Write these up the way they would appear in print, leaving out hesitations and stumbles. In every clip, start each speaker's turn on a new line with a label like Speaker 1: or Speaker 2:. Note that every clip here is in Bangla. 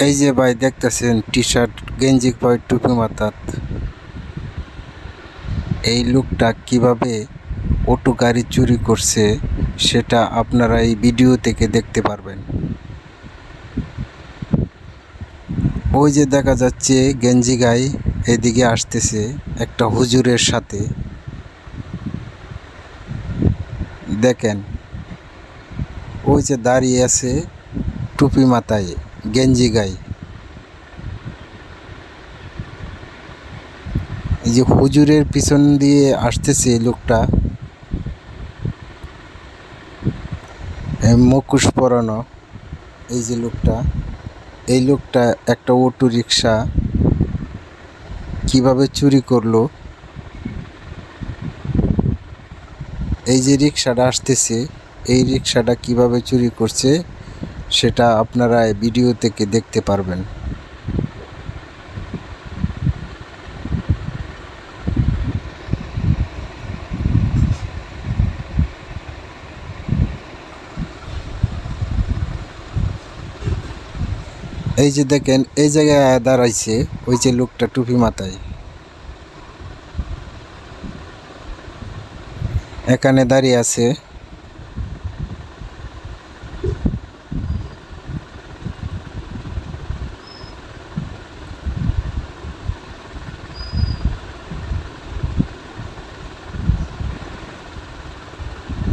Speaker 1: এই যে ভাই দেখতেছেন টি শার্ট গেঞ্জি পরে টুপি মাথাত এই লোকটা কিভাবে অটো গাড়ি চুরি করছে সেটা আপনারা এই ভিডিও থেকে দেখতে পারবেন। ওই যে দেখা যাচ্ছে গেঞ্জি গাই এদিকে আসতেছে একটা হুজুরের সাথে। দেখেন ওই যে দাঁড়িয়ে আছে টুপি মাথায় গেঞ্জি গাই। এই যে হুজুরের পিছন দিয়ে আসতেছে লোকটা, মুখোশ পরানো। এই যে লোকটা, এই লোকটা একটা অটো রিক্সা কিভাবে চুরি করলো। এই যে রিক্সাটা আসতেছে, এই রিক্সাটা কিভাবে চুরি করছে সেটা আপনারা ভিডিও থেকে দেখতে পারবেন। এই যে দেখেন এই জায়গায় দাঁড়াইছে ওই যে লোকটা টুপি মাথায়, এখানে দাঁড়িয়ে আছে।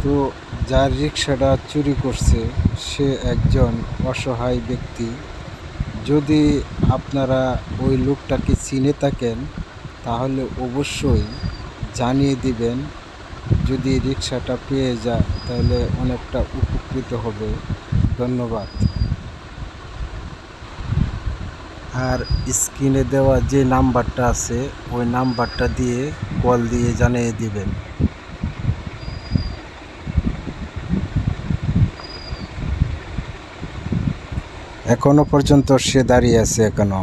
Speaker 1: তো যার রিক্সাটা চুরি করছে সে একজন অসহায় ব্যক্তি। যদি আপনারা ওই লোকটাকে চিনে থাকেন তাহলে অবশ্যই জানিয়ে দিবেন। যদি রিক্সাটা পেয়ে যায় তাহলে অনেকটা উপকৃত হবে। ধন্যবাদ। আর স্ক্রিনে দেওয়া যে নাম্বারটা আছে ওই নাম্বারটা দিয়ে কল দিয়ে জানিয়ে দিবেন। এখনো পর্যন্ত সে দাঁড়িয়ে আছে এখনো।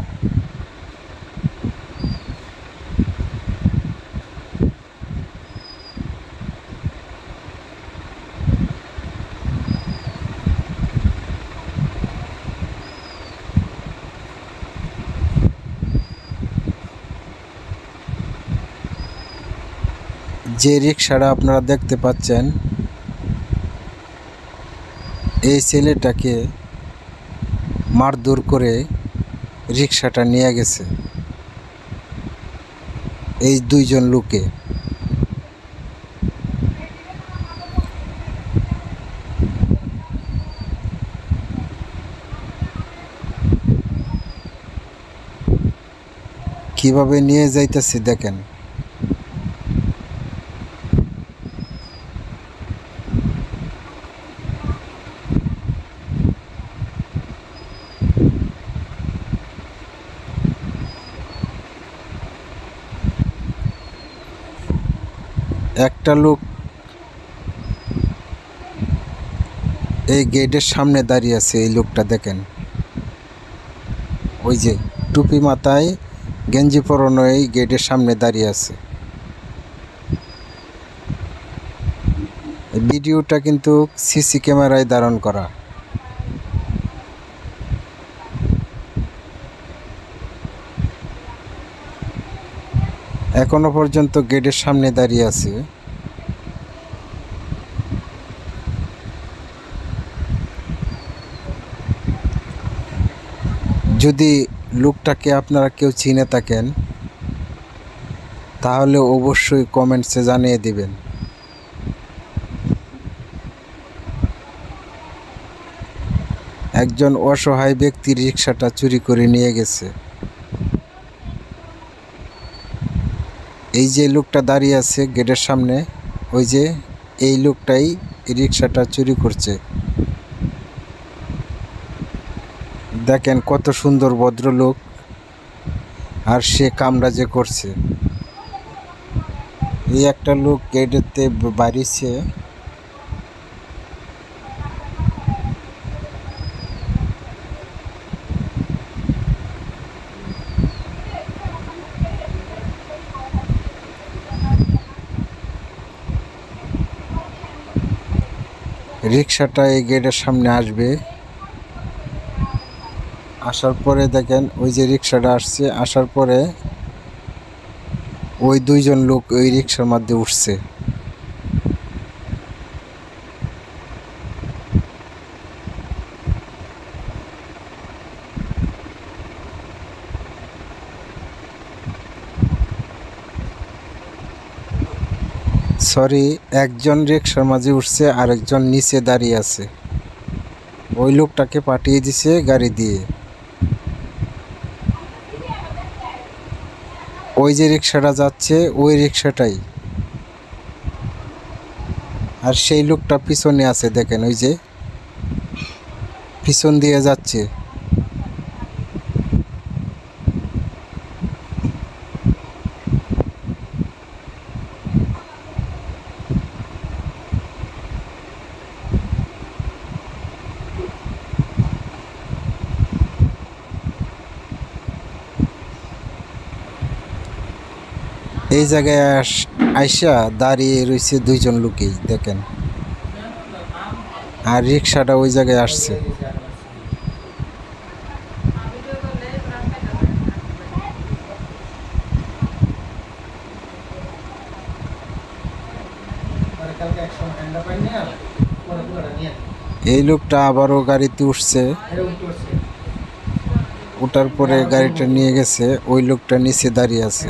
Speaker 1: যে রিক্সাটা আপনারা দেখতে পাচ্ছেন এই ছেলেটাকে মারধর করে রিক্সাটা নিয়ে গেছে এই দুইজন লোকে। কিভাবে নিয়ে যাইতেছে দেখেন। একটা লোক এই গেটের সামনে দাঁড়িয়ে আছে। এই লোকটা দেখেন, ওই যে টুপি মাথায় গেঞ্জি পরানো এই গেটের সামনে দাঁড়িয়ে আছে। ভিডিওটা কিন্তু সিসি ক্যামেরায় ধারণ করা। এখনো পর্যন্ত গেটের সামনে দাঁড়িয়ে আছে। যদি লোকটাকে আপনারা কেউ চিনে থাকেন তাহলে অবশ্যই কমেন্টসে জানিয়ে দিবেন। একজন অসহায় ব্যক্তির রিক্সাটা চুরি করে নিয়ে গেছে। এই যে লোকটা দাঁড়িয়ে আছে গেটের সামনে, ওই যে এই লোকটাই রিক্সাটা চুরি করছে। দেখেন কত সুন্দর ভদ্রলোক, আর সে কামরা যে করছে। এই একটা লোক গেটেতে বাড়িছে। রিক্সাটা এই গেটের সামনে আসবে। আসার পরে দেখেন ওই যে রিক্সাটা আসছে, আসার পরে ওই দুইজন লোক ওই রিক্সার মধ্যে উঠছে। সরি, একজন রিক্সার মাঝে উঠছে, আরেকজন নিচে দাঁড়িয়ে আছে। ওই লোকটাকে পাঠিয়ে দিছে গাড়ি দিয়ে। ওই যে রিক্সাটা যাচ্ছে ওই রিক্সাটাই, আর সেই লোকটা পিছনে আছে দেখেন, ওই যে পিছন দিয়ে যাচ্ছে। এই জায়গায় আইসা দাঁড়িয়ে রয়েছে দুইজন লোকেই দেখেন, আর রিক্সাটা ওই জায়গায় আসছে। এই লোকটা আবারও গাড়িতে উঠছে, ওঠার পরে গাড়িটা নিয়ে গেছে, ওই লোকটা নিচে দাঁড়িয়ে আছে।